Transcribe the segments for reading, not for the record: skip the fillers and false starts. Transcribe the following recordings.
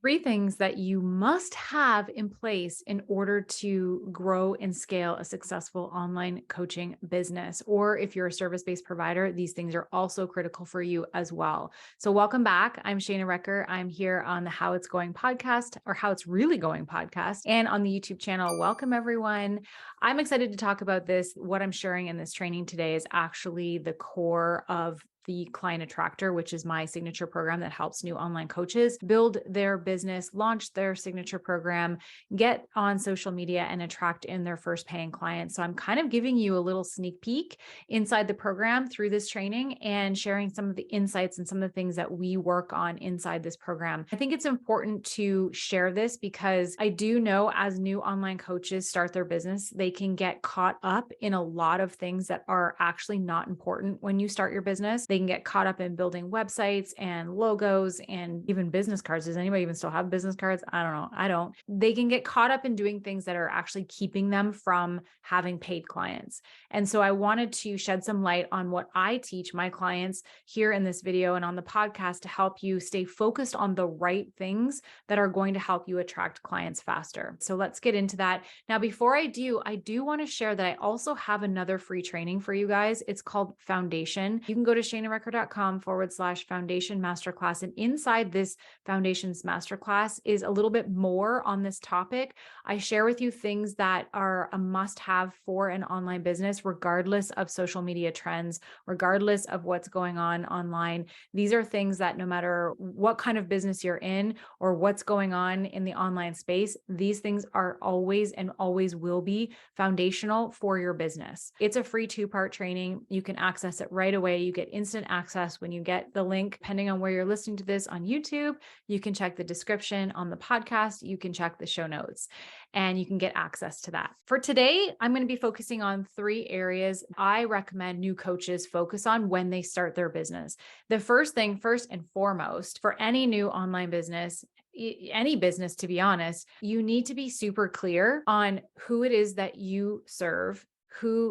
Three things that you must have in place in order to grow and scale a successful online coaching business. Or if you're a service-based provider, these things are also critical for you as well. So welcome back. I'm Shana Recker. I'm here on the How It's Going podcast, or How It's Really Going podcast, and on the YouTube channel. Welcome, everyone. I'm excited to talk about this. What I'm sharing in this training today is actually the core of the Client Attractor, which is my signature program that helps new online coaches build their business, launch their signature program, get on social media, and attract in their first paying clients. So I'm kind of giving you a little sneak peek inside the program through this training and sharing some of the insights and some of the things that we work on inside this program. I think it's important to share this because I do know as new online coaches start their business, they can get caught up in a lot of things that are actually not important when you start your business. They can get caught up in building websites and logos and even business cards. Does anybody even still have business cards? I don't know. I don't. They can get caught up in doing things that are actually keeping them from having paid clients. And so I wanted to shed some light on what I teach my clients here in this video and on the podcast to help you stay focused on the right things that are going to help you attract clients faster. So let's get into that. Now, before I do want to share that I also have another free training for you guys. It's called Foundation. You can go to shanarecker.com/foundation masterclass. And inside this foundations masterclass is a little bit more on this topic. I share with you things that are a must have for an online business, regardless of social media trends, regardless of what's going on online. These are things that no matter what kind of business you're in or what's going on in the online space, these things are always and always will be foundational for your business. It's a free 2-part training. You can access it right away. You get instant access when you get the link, depending on where you're listening to this on YouTube. You can check the description on the podcast. You can check the show notes and you can get access to that. For today, I'm going to be focusing on 3 areas I recommend new coaches focus on when they start their business. The first thing, first and foremost, for any new online business, any business, to be honest, you need to be super clear on who it is that you serve,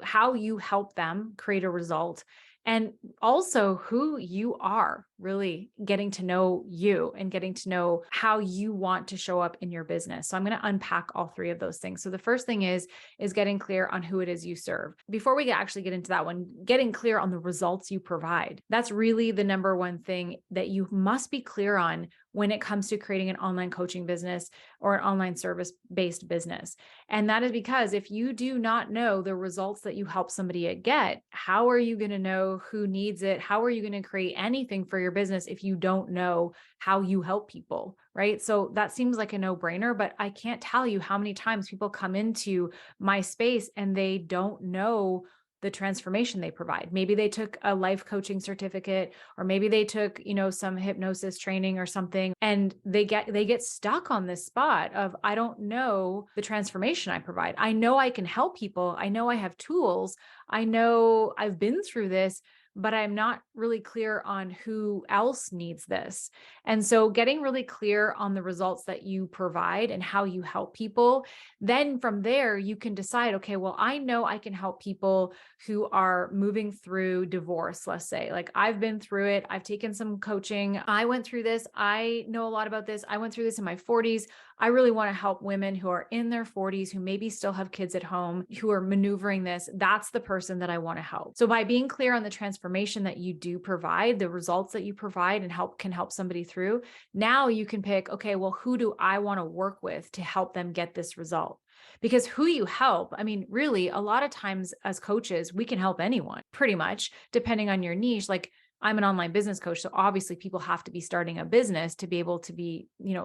how you help them create a result, and also who you are, really getting to know you and getting to know how you want to show up in your business. So I'm going to unpack all 3 of those things. So the first thing is getting clear on who it is you serve. Before we actually get into that one, getting clear on the results you provide. That's really the number one thing that you must be clear on when it comes to creating an online coaching business or an online service-based business. And that is because if you do not know the results that you help somebody get, how are you going to know who needs it? How are you going to create anything for your business if you don't know how you help people, right? So that seems like a no-brainer, but I can't tell you how many times people come into my space and they don't know the transformation they provide. Maybe they took a life coaching certificate, or maybe they took, some hypnosis training or something, and they get stuck on this spot of, I don't know the transformation I provide. I know I can help people. I know I have tools. I know I've been through this, but I'm not really clear on who else needs this. And so getting really clear on the results that you provide and how you help people, then from there, you can decide, okay, well, I know I can help people who are moving through divorce, let's say. Like, I've been through it. I've taken some coaching. I went through this. I know a lot about this. I went through this in my 40s. I really want to help women who are in their 40s, who maybe still have kids at home, who are maneuvering this. That's the person that I want to help. So by being clear on the transformation that you do provide, the results that you provide and can help somebody through, now you can pick, okay, well, who do I want to work with to help them get this result? Because who you help, I mean, really, a lot of times as coaches, we can help anyone pretty much, depending on your niche. Like, I'm an online business coach. So obviously people have to be starting a business to be able to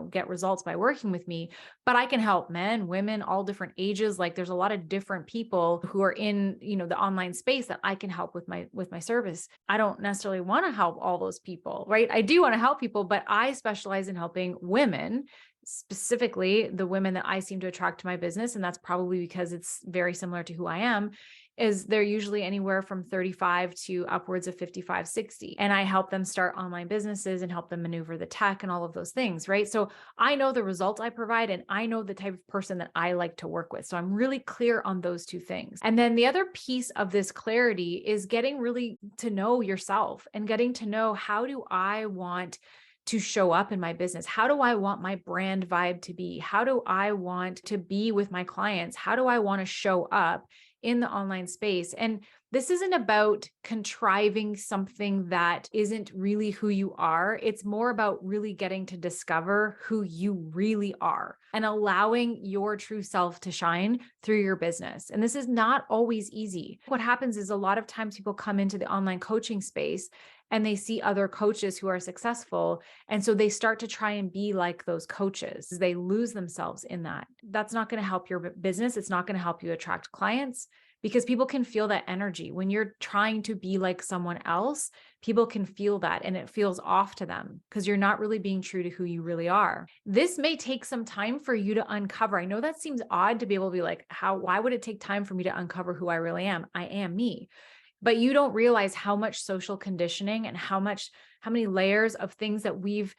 get results by working with me, but I can help men, women, all different ages. Like, there's a lot of different people who are in, the online space that I can help with my service. I don't necessarily want to help all those people, right? I do want to help people, but I specialize in helping women, specifically the women that I seem to attract to my business. And that's probably because it's very similar to who I am, is they're usually anywhere from 35 to upwards of 55, 60. And I help them start online businesses and help them maneuver the tech and all of those things, right? So I know the results I provide and I know the type of person that I like to work with. So I'm really clear on those 2 things. And then the other piece of this clarity is getting really to know yourself and getting to know, how do I want to show up in my business? How do I want my brand vibe to be? How do I want to be with my clients? How do I want to show up in the online space? And this isn't about contriving something that isn't really who you are. It's more about really getting to discover who you really are and allowing your true self to shine through your business. And this is not always easy. What happens is a lot of times people come into the online coaching space and they see other coaches who are successful. And so they start to try and be like those coaches. They lose themselves in that. That's not going to help your business. It's not going to help you attract clients, because people can feel that energy. When you're trying to be like someone else, people can feel that and it feels off to them because you're not really being true to who you really are. This may take some time for you to uncover. I know that seems odd to be able to be like, why would it take time for me to uncover who I really am? I am me. But you don't realize how much social conditioning and how many layers of things that we've,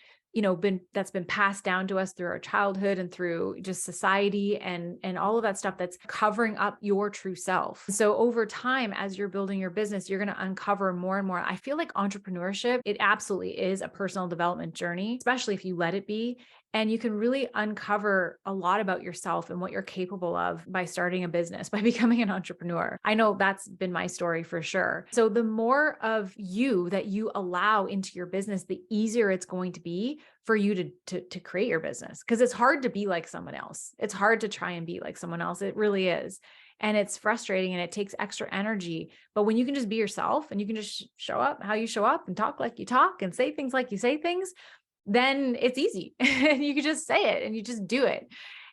that's been passed down to us through our childhood and through just society and all of that stuff that's covering up your true self. So over time, as you're building your business, you're going to uncover more and more. I feel like entrepreneurship, it absolutely is a personal development journey, especially if you let it be. And you can really uncover a lot about yourself and what you're capable of by starting a business, by becoming an entrepreneur. I know that's been my story for sure. So the more of you that you allow into your business, the easier it's going to be for you to create your business. Because it's hard to be like someone else. It's hard to try and be like someone else. It really is. And it's frustrating and it takes extra energy. But when you can just be yourself and you can just show up how you show up and talk like you talk and say things like you say things, then it's easy. And you can just say it and you just do it.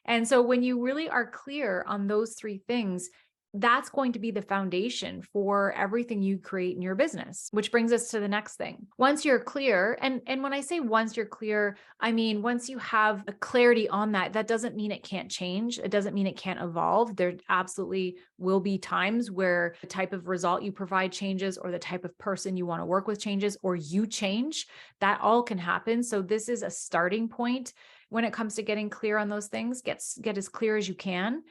And so when you really are clear on those three things, that's going to be the foundation for everything you create in your business, which brings us to the next thing. Once you're clear, and when I say once you're clear, I mean, once you have a clarity on that, that doesn't mean it can't change. It doesn't mean it can't evolve. There absolutely will be times where the type of result you provide changes, or the type of person you want to work with changes, or you change. That all can happen. So this is a starting point when it comes to getting clear on those things. Get as clear as you can.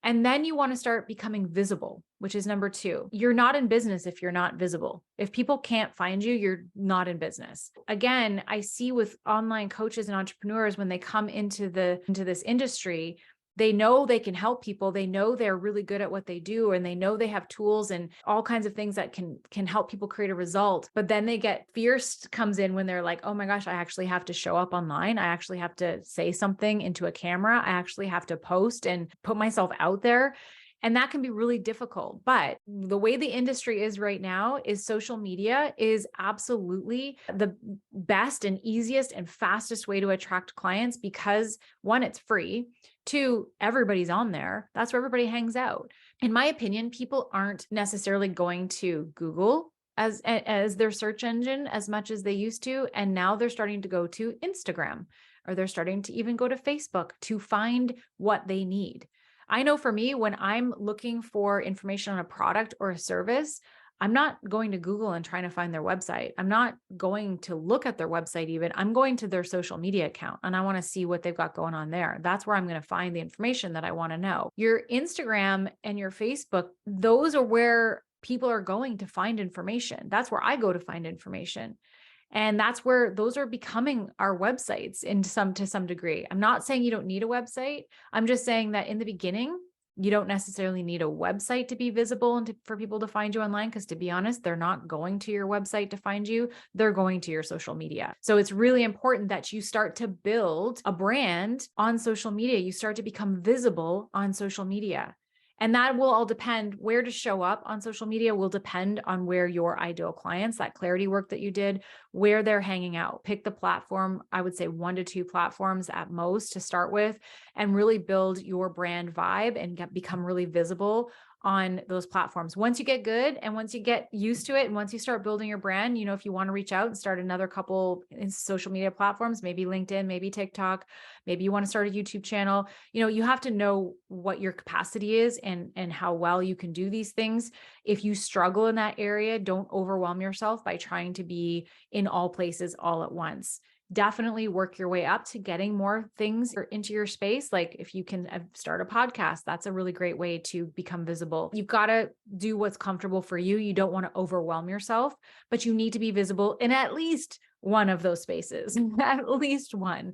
And then you want to start becoming visible, which is number 2. You're not in business if you're not visible. If people can't find you, you're not in business. Again, I see with online coaches and entrepreneurs, when they come into this industry, they know they can help people. They know they're really good at what they do, and they know they have tools and all kinds of things that can help people create a result. But then fear comes in when they're like, oh my gosh, I actually have to show up online. I actually have to say something into a camera. I actually have to post and put myself out there. And that can be really difficult. But the way the industry is right now is social media is absolutely the best and easiest and fastest way to attract clients, because 1, it's free. 2, everybody's on there. That's where everybody hangs out. In my opinion, people aren't necessarily going to Google as their search engine as much as they used to. And now they're starting to go to Instagram, or they're starting to even go to Facebook to find what they need. I know for me, when I'm looking for information on a product or a service, I'm not going to Google and trying to find their website. I'm not going to look at their website even. I'm going to their social media account and I want to see what they've got going on there. That's where I'm going to find the information that I want to know. Your Instagram and your Facebook, those are where people are going to find information. That's where I go to find information. And that's where those are becoming our websites to some degree. I'm not saying you don't need a website. I'm just saying that in the beginning, you don't necessarily need a website to be visible and for people to find you online. Because to be honest, they're not going to your website to find you. They're going to your social media. So it's really important that you start to build a brand on social media. You start to become visible on social media. And that will all depend. Where to show up on social media will depend on where your ideal clients, that clarity work that you did, where they're hanging out. Pick the platform. I would say 1 to 2 platforms at most to start with, and really build your brand vibe and become really visible on those platforms. Once you get good and once you get used to it, and once you start building your brand, if you want to reach out and start another couple in social media platforms, maybe LinkedIn, maybe TikTok, maybe you want to start a YouTube channel, you have to know what your capacity is and how well you can do these things. If you struggle in that area, don't overwhelm yourself by trying to be in all places all at once. Definitely work your way up to getting more things into your space. Like if you can start a podcast, that's a really great way to become visible. You've got to do what's comfortable for you. You don't want to overwhelm yourself, but you need to be visible in at least one of those spaces, at least one.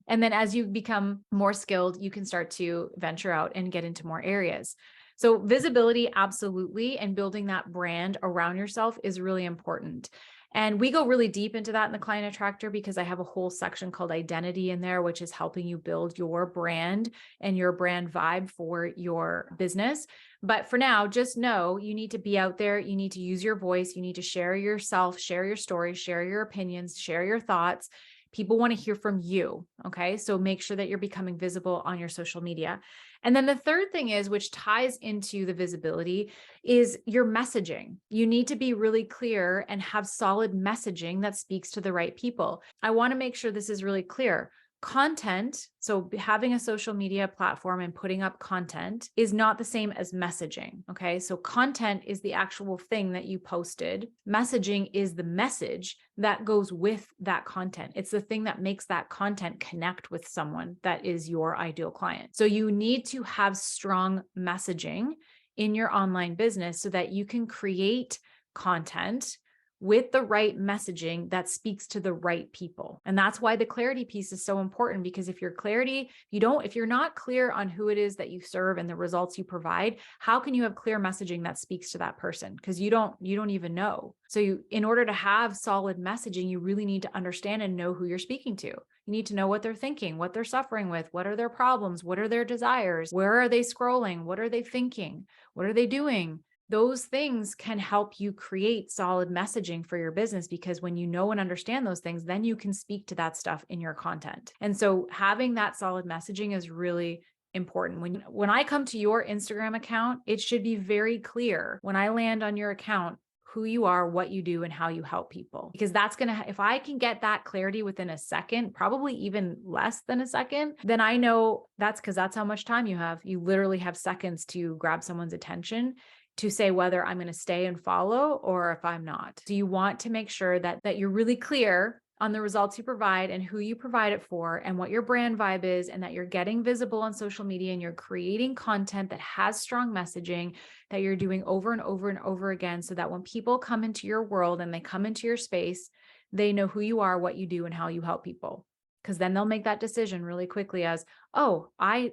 And then as you become more skilled, you can start to venture out and get into more areas. So visibility, absolutely. And building that brand around yourself is really important. And we go really deep into that in the Client Attractor because I have a whole section called identity in there, which is helping you build your brand and your brand vibe for your business. But for now, just know you need to be out there. You need to use your voice. You need to share yourself, share your story, share your opinions, share your thoughts. People want to hear from you. Okay. So make sure that you're becoming visible on your social media. And then the third thing is, which ties into the visibility, is your messaging. You need to be really clear and have solid messaging that speaks to the right people. I want to make sure this is really clear. Content, so having a social media platform and putting up content is not the same as messaging. Okay. So content is the actual thing that you posted. Messaging is the message that goes with that content. It's the thing that makes that content connect with someone that is your ideal client. So you need to have strong messaging in your online business so that you can create content with the right messaging that speaks to the right people. And that's why the clarity piece is so important, because if you're not clear on who it is that you serve and the results you provide, how can you have clear messaging that speaks to that person? Because you don't even know. So in order to have solid messaging, you really need to understand and know who you're speaking to. You need to know what they're thinking, what they're suffering with, what are their problems, what are their desires, where are they scrolling, what are they thinking, what are they doing? Those things can help you create solid messaging for your business, because when you know and understand those things, then you can speak to that stuff in your content. And so having that solid messaging is really important. When I come to your Instagram account, it should be very clear when I land on your account who you are, what you do, and how you help people. Because if I can get that clarity within a second, probably even less than a second, then I know that's how much time you have. You literally have seconds to grab someone's attention to say whether I'm going to stay and follow or if I'm not. So you want to make sure that you're really clear on the results you provide and who you provide it for and what your brand vibe is, and that you're getting visible on social media and you're creating content that has strong messaging that you're doing over and over and over again, so that when people come into your world and they come into your space, they know who you are, what you do, and how you help people. Because then they'll make that decision really quickly as, oh,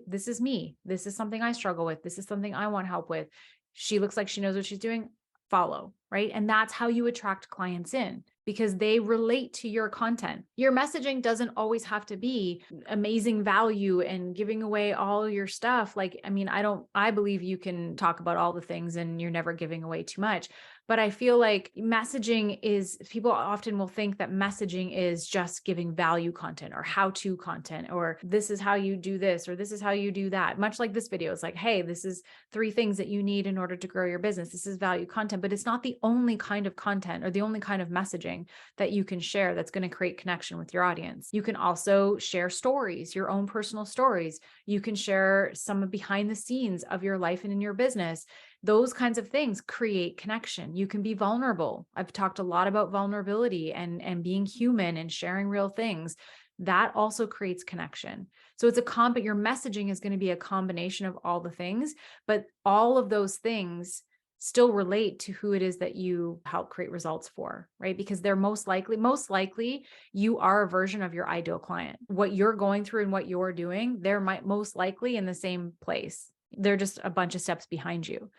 this is me. This is something I struggle with. This is something I want help with. She looks like she knows what she's doing. Follow, right? And that's how you attract clients in, because they relate to your content. Your messaging doesn't always have to be amazing value and giving away all your stuff. I believe you can talk about all the things and you're never giving away too much. But I feel like people often will think that messaging is just giving value content or how-to content, or this is how you do this, or this is how you do that. Much like this video, it's like, hey, this is 3 things that you need in order to grow your business. This is value content, but it's not the only kind of content or the only kind of messaging that you can share that's going to create connection with your audience. You can also share stories, your own personal stories. You can share some behind the scenes of your life and in your business. Those kinds of things create connection. You can be vulnerable. I've talked a lot about vulnerability and being human and sharing real things. That also creates connection. So your messaging is going to be a combination of all the things, but all of those things still relate to who it is that you help create results for, right? Because they're most likely you are a version of your ideal client. What you're going through and what you're doing, they're most likely in the same place. They're just a bunch of steps behind you.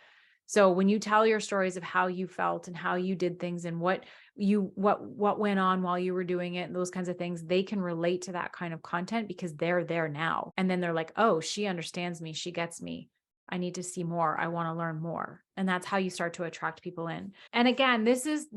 So when you tell your stories of how you felt and how you did things and what went on while you were doing it and those kinds of things, they can relate to that kind of content because they're there now. And then they're like, oh, she understands me. She gets me. I need to see more. I want to learn more. And that's how you start to attract people in. And again, this is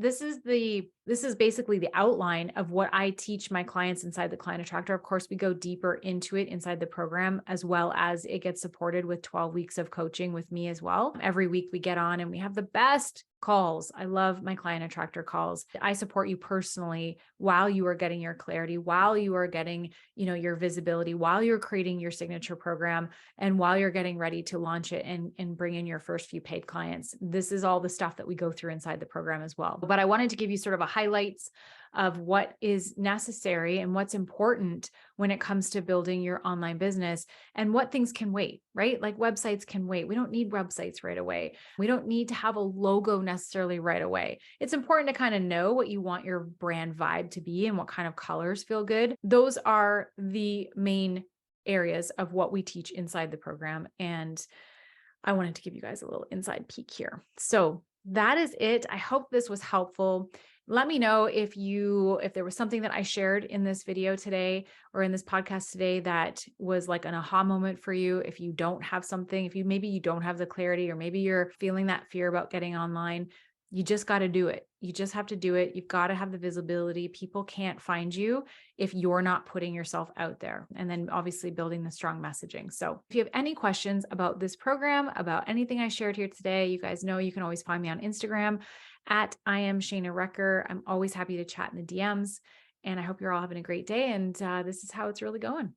basically the outline of what I teach my clients inside the Client Attractor. Of course, we go deeper into it inside the program, as well as it gets supported with 12 weeks of coaching with me as well. Every week we get on and we have the best calls. I love my Client Attractor calls. I support you personally while you are getting your clarity, while you are getting, your visibility, while you're creating your signature program, and while you're getting ready to launch it and bring in your first few paid clients. This is all the stuff that we go through inside the program as well. But I wanted to give you sort of a highlights of what is necessary and what's important when it comes to building your online business and what things can wait, right? Like websites can wait. We don't need websites right away. We don't need to have a logo necessarily right away. It's important to kind of know what you want your brand vibe to be and what kind of colors feel good. Those are the main areas of what we teach inside the program. And I wanted to give you guys a little inside peek here. So that is it. I hope this was helpful. Let me know if there was something that I shared in this video today or in this podcast today that was like an aha moment for you. If you don't have something, maybe you don't have the clarity, or maybe you're feeling that fear about getting online, you just got to do it. You just have to do it. You've got to have the visibility. People can't find you if you're not putting yourself out there. And then obviously building the strong messaging. So if you have any questions about this program, about anything I shared here today, you guys know you can always find me on Instagram at I am Shayna Recker. I'm always happy to chat in the DMs. And I hope you're all having a great day. And this is how it's really going.